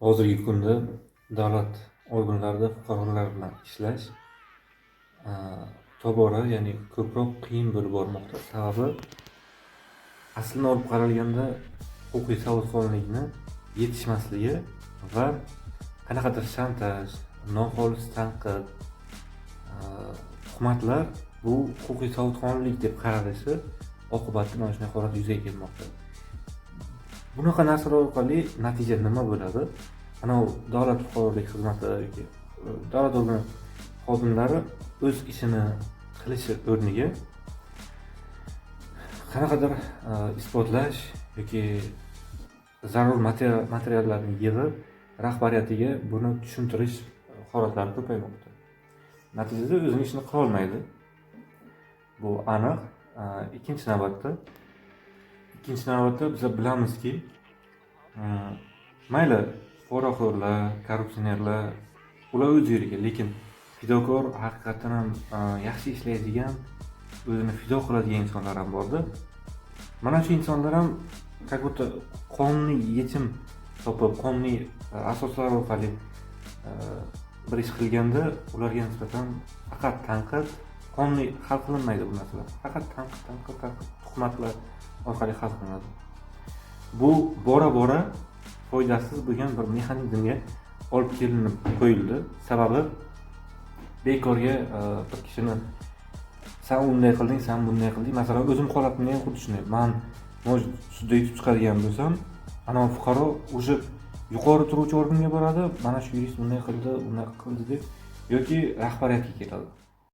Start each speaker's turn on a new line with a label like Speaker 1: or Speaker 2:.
Speaker 1: Hozirgi kunda davlat organlarida fuqarolar bilan ishlash tobora, ya'ni ko'proq qiyin bo'lib bormoqda. Sababi aslini olib qaralganda huquqiy savodxonlikni yetishmasligi va qanaqadir shantaj, noxolis tanqid, tuhmatlar bu huquqiy savodxonlik deb qaralishi oqibatida mana shunday holat yuzaga kelmoqda. Bunaqa narsalar orqali natija nima bo'ladi? Davlat fuqarolik xizmati yoki davlat organ xodimlari o'z ishini qilishi o'rniga qanaqadir isbotlash yoki zarur materiallarni yig'ib rahbariyatiga buni tushuntirish holatlari ko'paymoqda. Natijada o'zining ishini qila olmaydi. Bu aniq. Ikkinchi navbatda biz bilamizki, mayli poraxo'rlar, korrupsionerlar ular o'z yo'liga, lekin fidokor haqiqatan ham yaxshi ishlaydigan, o'zini fido qiladigan insonlar ham borda. Mana shu insonlar ham как будто qonuniy yechim topib, qonuniy asoslar orqali bir ish qilganda ularga nisbatan faqat tanqid, qonuniy hal qilinmaydi bu narsalar. Faqat tanqid, tuhmatlar orqali hal qilinadi. Bu bora foydasiz bo'lgan bir mexanizmga olib kelinib qo'yildi. Sababi bekorga bir kishini sen unday qilding, sen bunday qilding. Masalan, o'zim holatimni ham xuddi shunday. Men sudda yutib chiqadigan bo'lsam, ana fuqaro o'sha yuqori turuvchi organga boradi, mana shu yurist bunday qildi deb yoki rahbariyatga keladi.